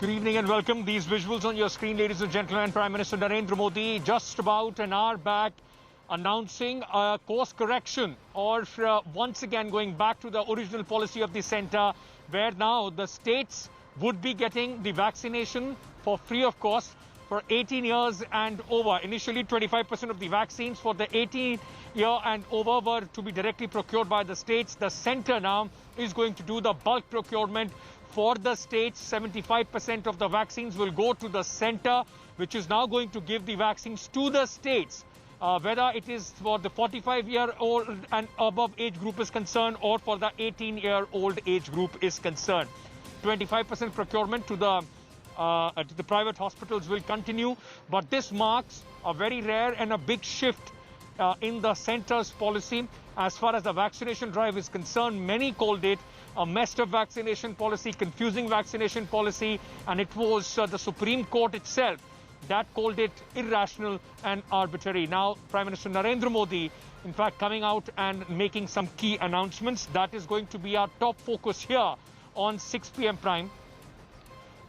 Good evening and welcome. These visuals on your screen, ladies and gentlemen. Prime Minister Narendra Modi just about an hour back announcing a course correction or once again going back to the original policy of the centre, where now the states would be getting the vaccination for free of cost for 18 years and over. Initially, 25% of the vaccines for the 18-year and over were to be directly procured by the states. The centre now is going to do the bulk procurement for the states. 75% of the vaccines will go to the centre, which is now going to give the vaccines to the states. Whether it is for the 45-year-old and above age group is concerned or for the 18-year-old age group is concerned. 25% procurement to the private hospitals will continue, but this marks a very rare and a big shift in the centre's policy as far as the vaccination drive is concerned. Many called it a messed up vaccination policy, confusing vaccination policy, and it was the Supreme Court itself that called it irrational and arbitrary. Now, Prime Minister Narendra Modi, in fact, coming out and making some key announcements. That is going to be our top focus here on 6 p.m. Prime.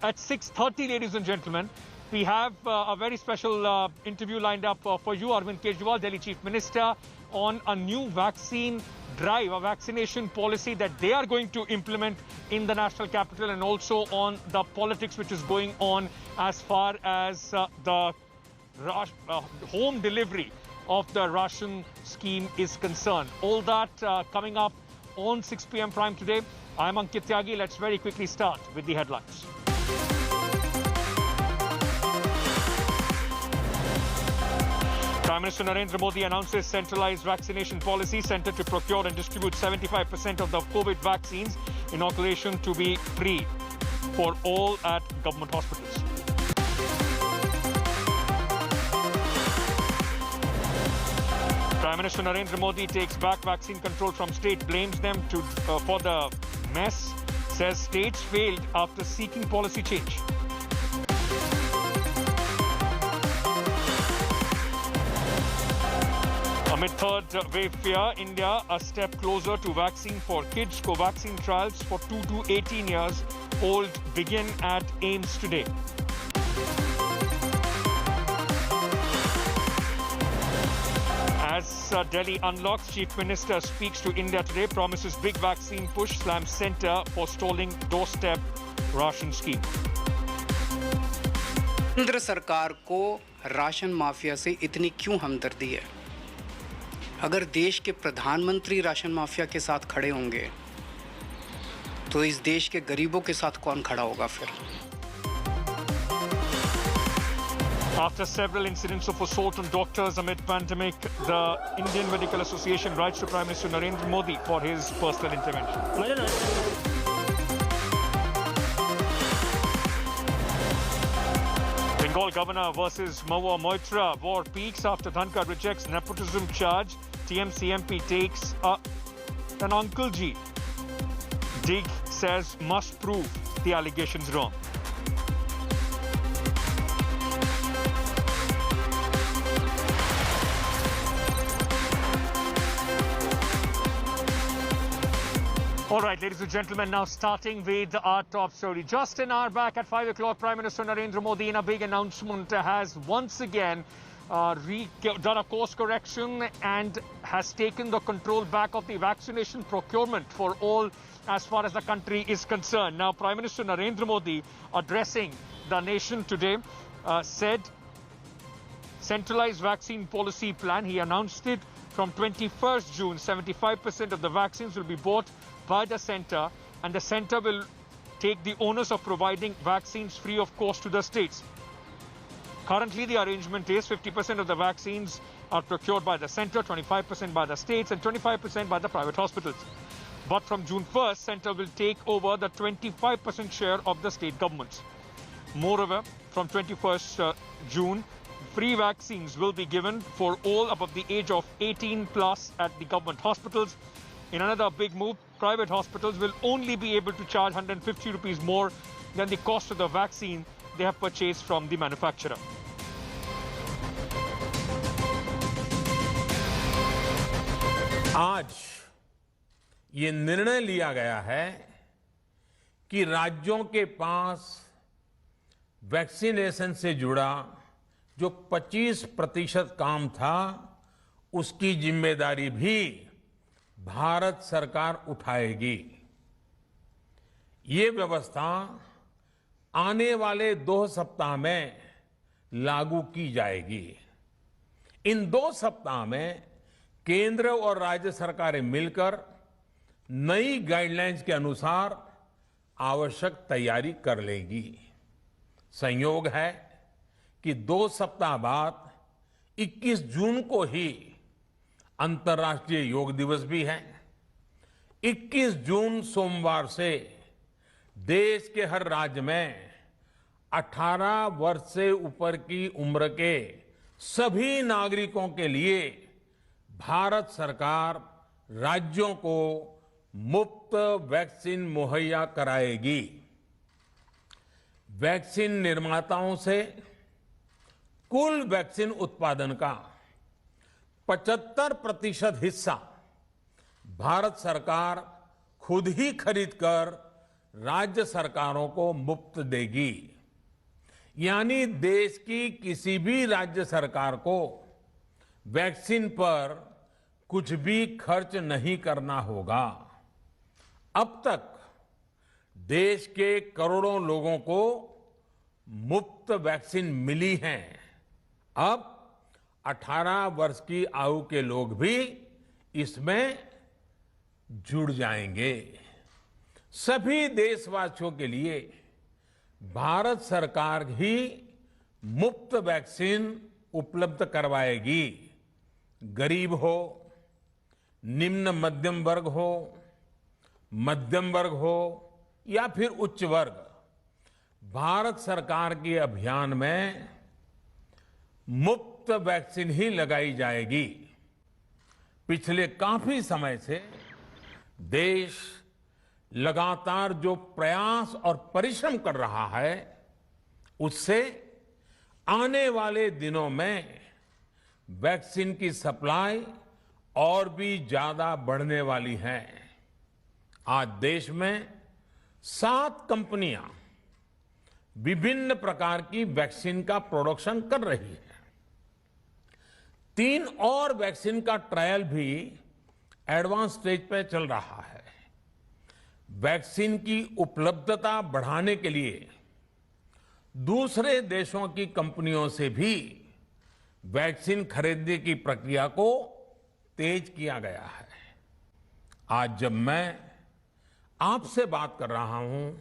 At 6:30, ladies and gentlemen, we have a very special interview lined up for you. Arvind Kejriwal, Delhi Chief Minister, on a new vaccine drive, a vaccination policy that they are going to implement in the national capital, and also on the politics which is going on as far as the home delivery of the ration scheme is concerned. All that coming up on 6 p.m. Prime today. I'm Ankit Tyagi. Let's very quickly start with the headlines. Prime Minister Narendra Modi announces centralized vaccination policy, centre to procure and distribute 75% of the COVID vaccines. Inoculation to be free for all at government hospitals. Prime Minister Narendra Modi takes back vaccine control from state, blames them for the mess, says states failed after seeking policy change. Amid third wave fear, India a step closer to vaccine for kids. Covaxin trials for 2 to 18 years old begin at AIIMS today. As Delhi unlocks, Chief Minister speaks to India today, promises big vaccine push, slams centre for stalling doorstep ration scheme. केंद्र सरकार को ration mafia से इतनी क्यों हमदर्दी है? अगर देश के प्रधानमंत्री राशन माफिया के साथ खड़े होंगे तो इस देश के गरीबों के साथ कौन खड़ा होगा फिर? After several incidents of assault on doctors amid pandemic, the Indian Medical Association writes to Prime Minister Narendra Modi for his personal intervention. Bengal governor versus Mahua Moitra. War peaks after Dhankar rejects nepotism charge. TMC MP takes an Uncle G. Dig says must prove the allegations wrong. All right, ladies and gentlemen, now starting with our top story. Just an hour back at 5 o'clock, Prime Minister Narendra Modi, in a big announcement, has once again done a course correction and has taken the control back of the vaccination procurement for all as far as the country is concerned. Now, Prime Minister Narendra Modi, addressing the nation today, said centralized vaccine policy plan. He announced it from 21st June. 75% of the vaccines will be bought by the centre, and the centre will take the onus of providing vaccines free of cost to the states. Currently, the arrangement is 50% of the vaccines are procured by the centre, 25% by the states, and 25% by the private hospitals. But from June 1st, centre will take over the 25% share of the state governments. Moreover, from 21st June, free vaccines will be given for all above the age of 18 plus at the government hospitals. In another big move, private hospitals will only be able to charge 150 rupees more than the cost of the vaccine they have purchased from the manufacturer. आज ये निर्णय लिया गया है कि राज्यों के पास vaccination से जुड़ा जो 25% काम था, उसकी जिम्मेदारी भी भारत सरकार उठाएगी। ये व्यवस्था आने वाले 2 सप्ताह में लागू की जाएगी। इन 2 सप्ताह में केंद्र और राज्य सरकारें मिलकर नई गाइडलाइंस के अनुसार आवश्यक तैयारी कर लेंगी। संयोग है कि 2 सप्ताह बाद 21 जून को ही अंतर्राष्ट्रीय योग दिवस भी है। 21 जून सोमवार से देश के हर राज्य में 18 वर्ष से ऊपर की उम्र के सभी नागरिकों के लिए भारत सरकार राज्यों को मुफ्त वैक्सीन मुहैया कराएगी। वैक्सीन निर्माताओं से कुल वैक्सीन उत्पादन का 75% हिस्सा भारत सरकार खुद ही खरीदकर राज्य सरकारों को मुफ्त देगी। यानी देश की किसी भी राज्य सरकार को वैक्सीन पर कुछ भी खर्च नहीं करना होगा। अब तक देश के करोड़ों लोगों को मुफ्त वैक्सीन मिली है। अब 18 वर्ष की आयु के लोग भी इसमें जुड़ जाएंगे। सभी देशवासियों के लिए भारत सरकार ही मुफ्त वैक्सीन उपलब्ध करवाएगी। गरीब हो, निम्न मध्यम वर्ग हो, मध्यम वर्ग हो या फिर उच्च वर्ग, भारत सरकार के अभियान में मुफ्त वैक्सीन ही लगाई जाएगी। पिछले काफी समय से देश लगातार जो प्रयास और परिश्रम कर रहा है, उससे आने वाले दिनों में वैक्सीन की सप्लाई और भी ज्यादा बढ़ने वाली है। आज देश में 7 कंपनियां विभिन्न प्रकार की वैक्सीन का प्रोडक्शन कर रही है। 3 और वैक्सीन का ट्रायल भी एडवांस स्टेज पे चल रहा है। वैक्सीन की उपलब्धता बढ़ाने के लिए दूसरे देशों की कंपनियों से भी वैक्सीन खरीदने की प्रक्रिया को तेज किया गया है। आज जब मैं आपसे बात कर रहा हूं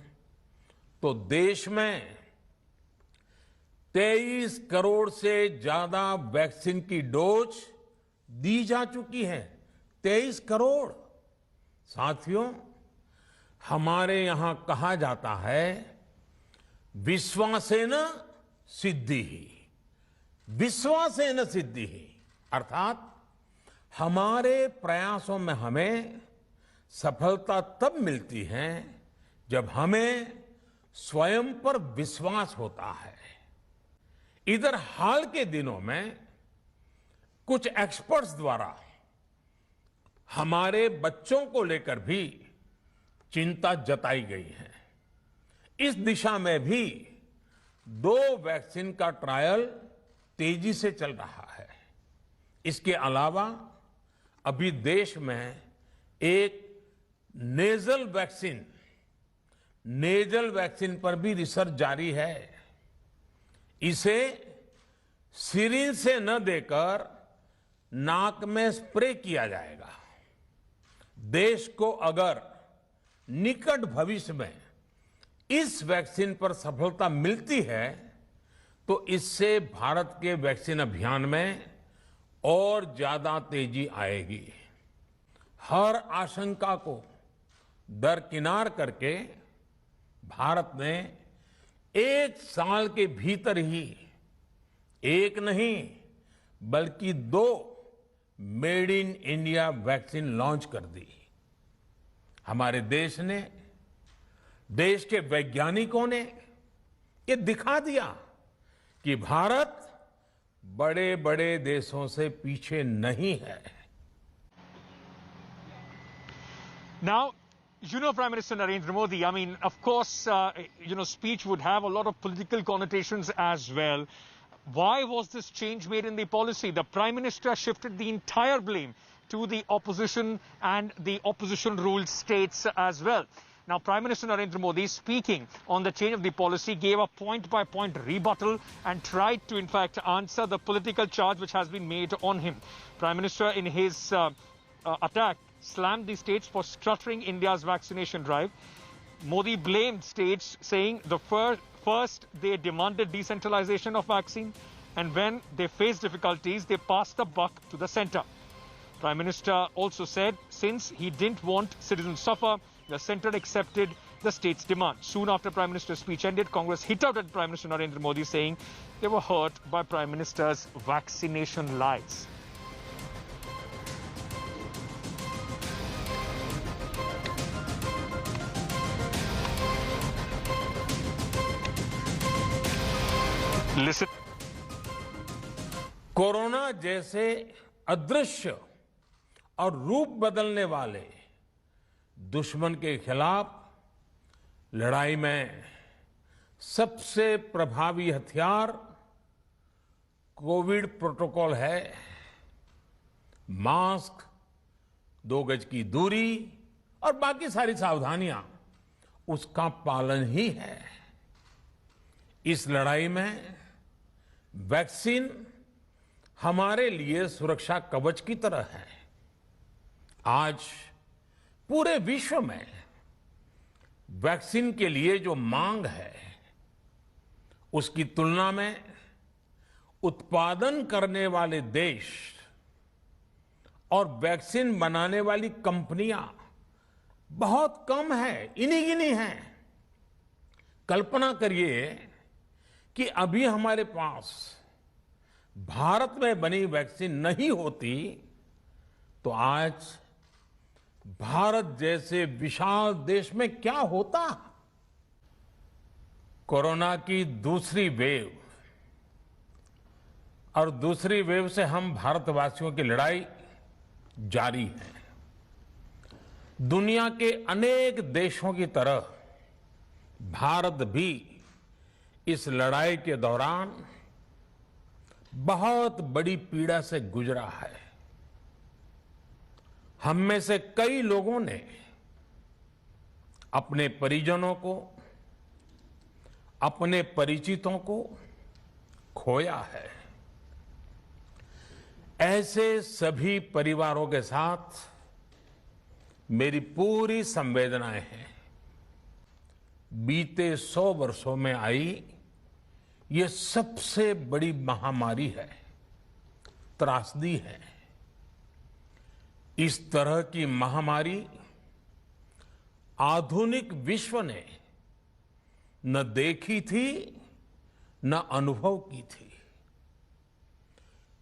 तो देश में 23 करोड़ से ज्यादा वैक्सीन की डोज दी जा चुकी है। 23 करोड़। साथियों, हमारे यहां कहा जाता है, विश्वासेन सिद्धिः, विश्वासेन सिद्धिः, अर्थात हमारे प्रयासों में हमें सफलता तब मिलती है जब हमें स्वयं पर विश्वास होता है। इधर हाल के दिनों में कुछ एक्सपर्ट्स द्वारा हमारे बच्चों को लेकर भी चिंता जताई गई है। इस दिशा में भी 2 वैक्सीन का ट्रायल तेजी से चल रहा है। इसके अलावा अभी देश में एक नेजल वैक्सीन पर भी रिसर्च जारी है। इसे सिरिंज से न देकर नाक में स्प्रे किया जाएगा। देश को अगर निकट भविष्य में इस वैक्सीन पर सफलता मिलती है तो इससे भारत के वैक्सीन अभियान में और ज्यादा तेजी आएगी। हर आशंका को दरकिनार करके भारत ने 1 साल के भीतर ही एक नहीं बल्कि 2 made in India vaccine launch कर दी। हमारे देश ने, देश के वैज्ञानिकों ने ये दिखा दिया कि भारत बड़े बड़े देशों से पीछे नहीं है। Now, You know, Prime Minister Narendra Modi, I mean, of course, speech would have a lot of political connotations as well. Why was this change made in the policy? The Prime Minister shifted the entire blame to the opposition and the opposition ruled states as well. Now, Prime Minister Narendra Modi, speaking on the change of the policy, gave a point-by-point rebuttal and tried to, in fact, answer the political charge which has been made on him. Prime Minister, in his attack, slammed the states for stuttering India's vaccination drive. Modi blamed states, saying first they demanded decentralization of vaccine, and when they faced difficulties, they passed the buck to the centre. Prime Minister also said, since he didn't want citizens to suffer, the centre accepted the state's demand. Soon after Prime Minister's speech ended, Congress hit out at Prime Minister Narendra Modi, saying they were hurt by Prime Minister's vaccination lies. Listen. Corona जैसे अदृश्य और रूप बदलने वाले दुश्मन के खिलाफ लड़ाई में सबसे प्रभावी हथियार कोविड प्रोटोकॉल है। मास्क, 2 गज की दूरी और बाकी सारी सावधानियां उसका पालन ही है। इस लड़ाई में वैक्सीन हमारे लिए सुरक्षा कवच की तरह है। आज पूरे विश्व में वैक्सीन के लिए जो मांग है, उसकी तुलना में उत्पादन करने वाले देश और वैक्सीन बनाने वाली कंपनियां बहुत कम है, इन्हीं गिनी हैं। कल्पना करिए कि अभी हमारे पास भारत में बनी वैक्सीन नहीं होती तो आज भारत जैसे विशाल देश में क्या होता। कोरोना की दूसरी वेव और दूसरी वेव से हम भारतवासियों की लड़ाई जारी है। दुनिया के अनेक देशों की तरह भारत भी इस लड़ाई के दौरान बहुत बड़ी पीड़ा से गुजरा है। हम में से कई लोगों ने अपने परिजनों को, अपने परिचितों को खोया है। ऐसे सभी परिवारों के साथ मेरी पूरी संवेदनाएं हैं। बीते 100 वर्षों में आई ये सबसे बड़ी महामारी है, त्रासदी है। इस तरह की महामारी आधुनिक विश्व ने न देखी थी न अनुभव की थी।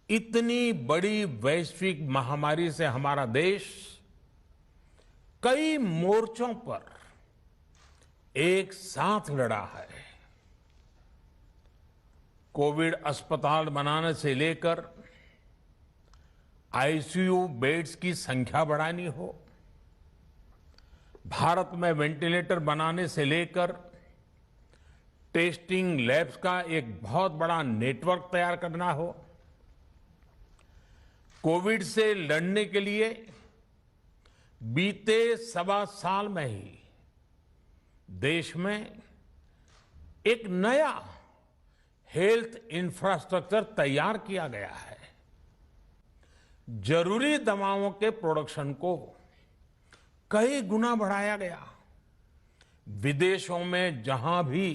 इतनी बड़ी वैश्विक महामारी से हमारा देश कई मोर्चों पर एक साथ लड़ा है। कोविड अस्पताल बनाने से लेकर आईसीयू बेड्स की संख्या बढ़ानी हो, भारत में वेंटिलेटर बनाने से लेकर टेस्टिंग लैब्स का एक बहुत बड़ा नेटवर्क तैयार करना हो, कोविड से लड़ने के लिए बीते 1.25 साल में ही देश में एक नया हेल्थ इंफ्रास्ट्रक्चर तैयार किया गया है। जरूरी दवाओं के प्रोडक्शन को कई गुना बढ़ाया गया। विदेशों में जहां भी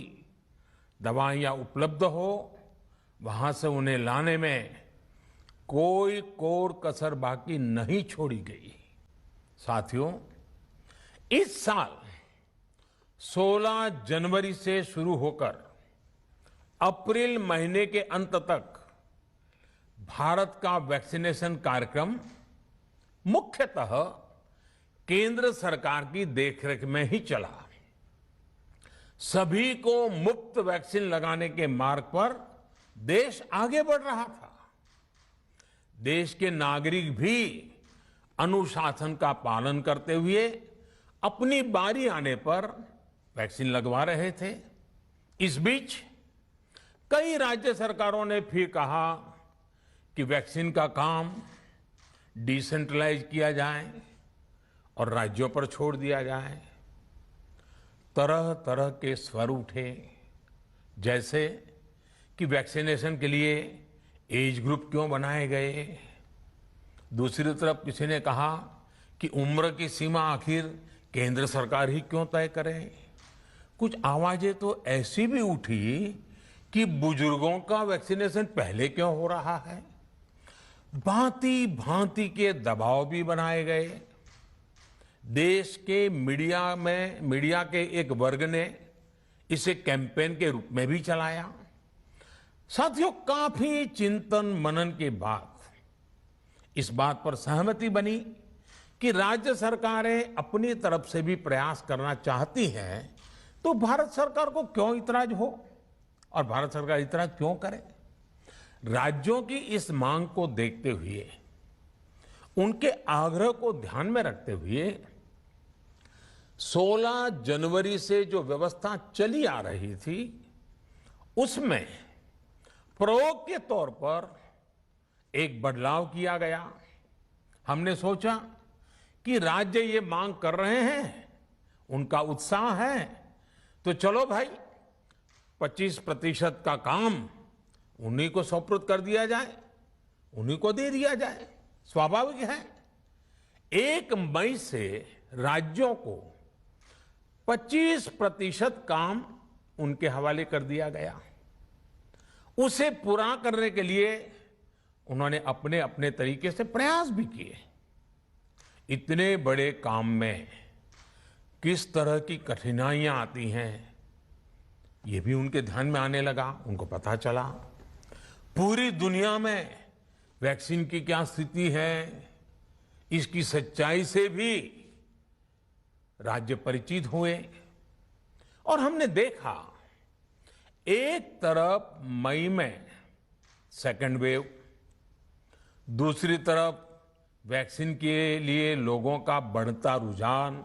दवाइयां उपलब्ध हो, वहां से उन्हें लाने में कोई कोर कसर बाकी नहीं छोड़ी गई। साथियों, इस साल 16 जनवरी से शुरू होकर अप्रैल महीने के अंत तक भारत का वैक्सीनेशन कार्यक्रम मुख्यतः केंद्र सरकार की देखरेख में ही चला। सभी को मुफ्त वैक्सीन लगाने के मार्ग पर देश आगे बढ़ रहा था। देश के नागरिक भी अनुशासन का पालन करते हुए अपनी बारी आने पर वैक्सीन लगवा रहे थे। इस बीच कई राज्य सरकारों ने फिर कहा कि वैक्सीन का काम डिसेंट्रलाइज किया जाए और राज्यों पर छोड़ दिया जाए। तरह तरह के स्वर उठे, जैसे कि वैक्सीनेशन के लिए एज ग्रुप क्यों बनाए गए। दूसरी तरफ किसी ने कहा कि उम्र की सीमा आखिर केंद्र सरकार ही क्यों तय करे। कुछ आवाजें तो ऐसी भी उठी कि बुजुर्गों का वैक्सीनेशन पहले क्यों हो रहा है। भांति भांति के दबाव भी बनाए गए। देश के मीडिया के एक वर्ग ने इसे कैंपेन के रूप में भी चलाया। साथियों, काफी चिंतन मनन के बाद इस बात पर सहमति बनी कि राज्य सरकारें अपनी तरफ से भी प्रयास करना चाहती हैं, तो भारत सरकार को क्यों इतराज हो और भारत सरकार इतराज क्यों करे। राज्यों की इस मांग को देखते हुए, उनके आग्रह को ध्यान में रखते हुए 16 जनवरी से जो व्यवस्था चली आ रही थी, उसमें प्रयोग के तौर पर एक बदलाव किया गया। हमने सोचा कि राज्य ये मांग कर रहे हैं, उनका उत्साह है, तो चलो भाई 25% का काम उन्हीं को सुपुर्द कर दिया जाए, उन्हीं को दे दिया जाए। स्वाभाविक है 1 मई से राज्यों को 25% काम उनके हवाले कर दिया गया। उसे पूरा करने के लिए उन्होंने अपने अपने तरीके से प्रयास भी किए। इतने बड़े काम में किस तरह की कठिनाइयां आती हैं, ये भी उनके ध्यान में आने लगा। उनको पता चला पूरी दुनिया में वैक्सीन की क्या स्थिति है, इसकी सच्चाई से भी राज्य परिचित हुए। और हमने देखा, एक तरफ मई में सेकेंड वेव, दूसरी तरफ वैक्सीन के लिए लोगों का बढ़ता रुझान,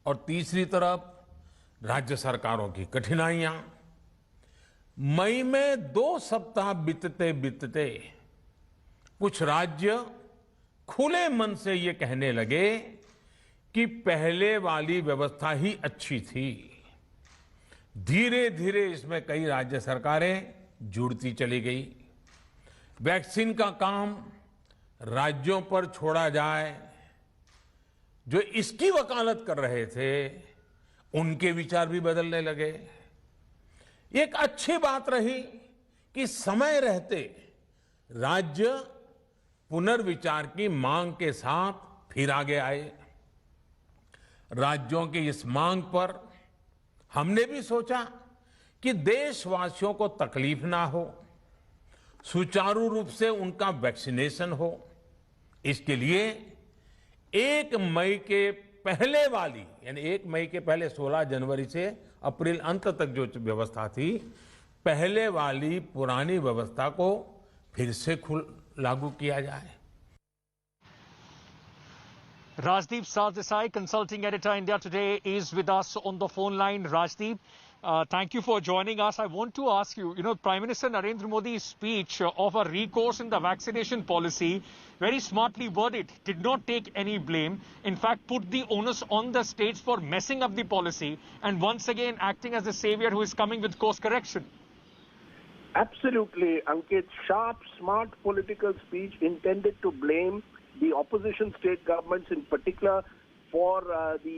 और तीसरी तरफ राज्य सरकारों की कठिनाइयां। मई में 2 सप्ताह बीतते बीतते कुछ राज्य खुले मन से ये कहने लगे कि पहले वाली व्यवस्था ही अच्छी थी। धीरे धीरे इसमें कई राज्य सरकारें जुड़ती चली गई। वैक्सीन का काम राज्यों पर छोड़ा जाए। जो इसकी वकालत कर रहे थे, उनके विचार भी बदलने लगे। एक अच्छी बात रही कि समय रहते राज्य पुनर्विचार की मांग के साथ फिर आगे आए। राज्यों की इस मांग पर हमने भी सोचा कि देशवासियों को तकलीफ ना हो, सुचारू रूप से उनका वैक्सीनेशन हो। इसके लिए 1 मई के पहले वाली, यानी 1 मई के पहले 16 जनवरी से अप्रैल अंत तक जो व्यवस्था थी, पहले वाली पुरानी व्यवस्था को फिर से लागू किया जाए। Rajdeep Sardesai, consulting editor India Today, is with us on the phone line. Rajdeep, thank you for joining us. I want to ask you, Prime Minister Narendra Modi's speech of a recourse in the vaccination policy, very smartly worded, did not take any blame. In fact, put the onus on the states for messing up the policy and once again acting as a savior who is coming with course correction. Absolutely, Ankit. Sharp, smart political speech intended to blame the opposition state governments in particular for the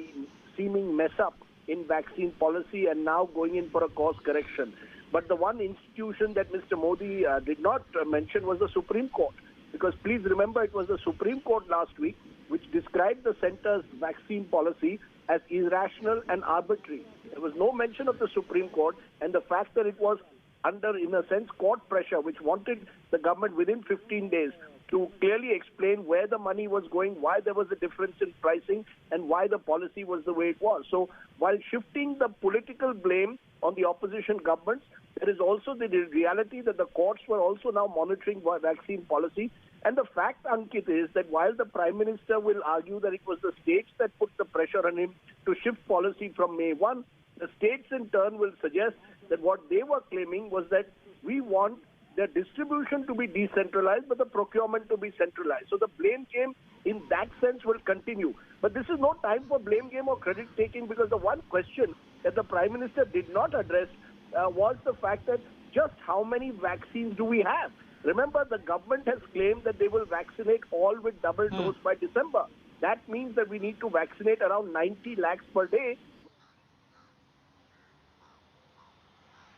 seeming mess up in vaccine policy and now going in for a course correction. But the one institution that Mr. Modi did not mention was the Supreme Court. Because please remember, it was the Supreme Court last week which described the centre's vaccine policy as irrational and arbitrary. There was no mention of the Supreme Court and the fact that it was under, in a sense, court pressure, which wanted the government within 15 days to clearly explain where the money was going, why there was a difference in pricing, and why the policy was the way it was. So while shifting the political blame on the opposition governments, there is also the reality that the courts were also now monitoring vaccine policy And the fact, Ankit, is that while the Prime Minister will argue that it was the states that put the pressure on him to shift policy from May 1, the states in turn will suggest that what they were claiming was that we want the distribution to be decentralized, but the procurement to be centralized. So the blame game in that sense will continue. But this is no time for blame game or credit taking, because the one question that the Prime Minister did not address was the fact that just how many vaccines do we have? Remember, the government has claimed that they will vaccinate all with double dose by December. That means that we need to vaccinate around 90 lakhs per day.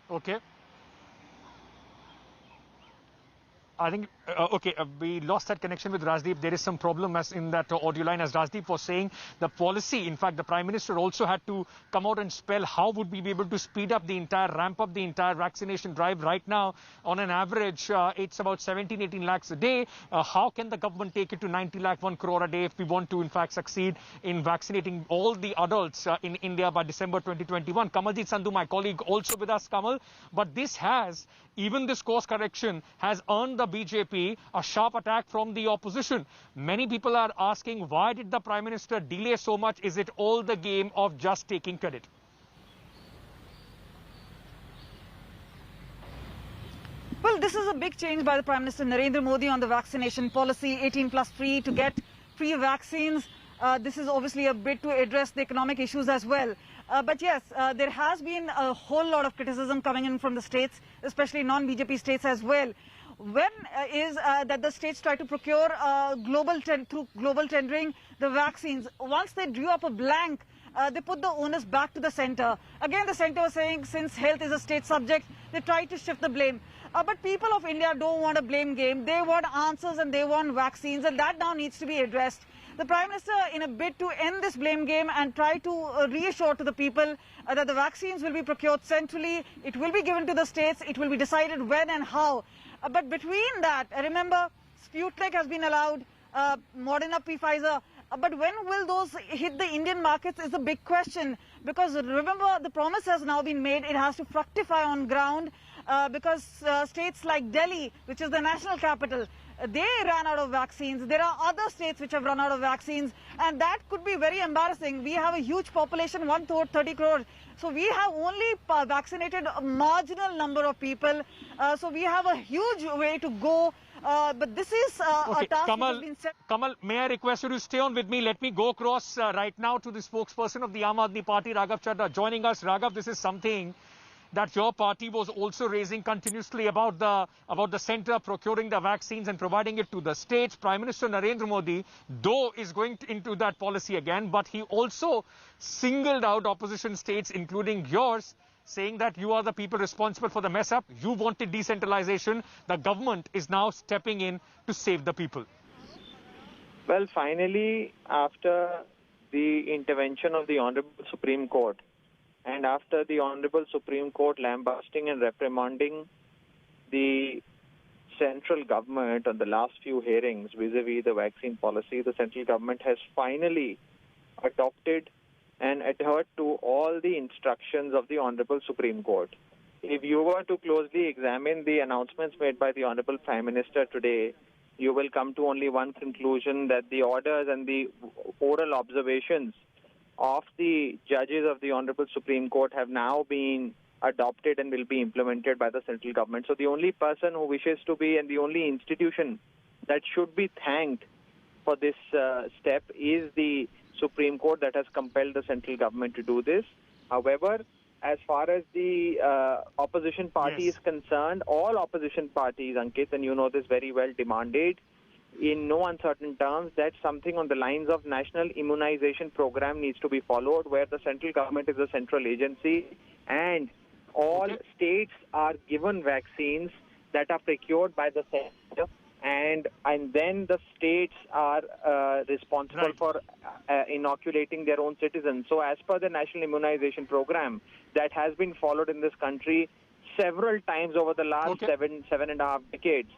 Okay. I think, we lost that connection with Rajdeep. There is some problem as in that audio line. As Rajdeep was saying, the policy, in fact, the Prime Minister also had to come out and spell how would we be able to speed up the entire, ramp up the entire vaccination drive. Right now, on an average, it's about 17-18 lakhs a day. How can the government take it to 90 lakh, 1 crore a day if we want to, in fact, succeed in vaccinating all the adults in India by December 2021? Kamaljeet Sandhu, my colleague, also with us, Kamal. But this has, even this course correction, has earned the BJP a sharp attack from the opposition. Many people are asking, why did the Prime Minister delay so much? Is it all the game of just taking credit? Well, this is a big change by the Prime Minister Narendra Modi on the vaccination policy, 18 plus free to get free vaccines. This is obviously a bit to address the economic issues as well. But yes, there has been a whole lot of criticism coming in from the states, especially non-BJP states as well. When is that the states try to procure through global tendering the vaccines. Once they drew up a blank, they put the onus back to the centre. Again, the centre was saying since health is a state subject, they tried to shift the blame. But people of India don't want a blame game. They want answers and they want vaccines, and that now needs to be addressed. The Prime Minister, in a bid to end this blame game and try to reassure to the people that the vaccines will be procured centrally, it will be given to the states, it will be decided when and how. But between that, remember, Sputnik has been allowed, Moderna, Pfizer. But when will those hit the Indian markets is a big question. Because remember, the promise has now been made, it has to fructify on ground. Because states like Delhi, which is the national capital, they ran out of vaccines. There are other states which have run out of vaccines, and that could be very embarrassing. We have a huge population, 130 crores. So we have only vaccinated a marginal number of people. So we have a huge way to go. But this is a task Kamal, that has been set. Kamal, may I request you to stay on with me? Let me go across right now to the spokesperson of the Aam Aadmi Party, Raghav Chadha, joining us. Raghav, this is something that your party was also raising continuously about the centre procuring the vaccines and providing it to the states. Prime Minister Narendra Modi, though, is going into that policy again, but he also singled out opposition states, including yours, saying that you are the people responsible for the mess up. You wanted decentralization. The government is now stepping in to save the people. Well, finally, after the intervention of the Honorable Supreme Court, and after the Honorable Supreme Court lambasting and reprimanding the central government on the last few hearings vis-a-vis the vaccine policy, the central government has finally adopted and adhered to all the instructions of the Honorable Supreme Court. If you were to closely examine the announcements made by the Honorable Prime Minister today, you will come to only one conclusion, that the orders and the oral observations of the judges of the Honorable Supreme Court have now been adopted and will be implemented by the central government. So the only person who wishes to be, and the only institution that should be thanked for this step is the Supreme Court that has compelled the central government to do this. However, as far as the opposition party is concerned, all opposition parties, Ankit, and you know this very well, demanded in no uncertain terms that something on the lines of national immunization program needs to be followed, where the central government is a central agency and all states are given vaccines that are procured by the center, and then the states are responsible for inoculating their own citizens. So as per the national immunization program that has been followed in this country several times over the last 7.5 decades,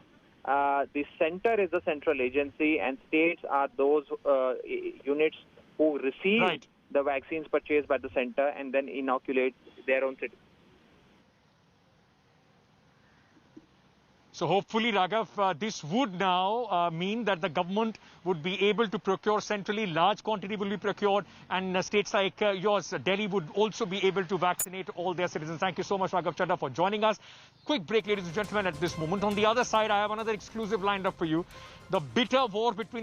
the center is the central agency and states are those units who receive the vaccines purchased by the center and then inoculate their own citizens. So hopefully, Raghav, this would now mean that the government would be able to procure centrally, large quantity will be procured, and states like yours, Delhi, would also be able to vaccinate all their citizens. Thank you so much, Raghav Chadha, for joining us. Quick break, ladies and gentlemen, at this moment. On the other side, I have another exclusive lined up for you. The bitter war between the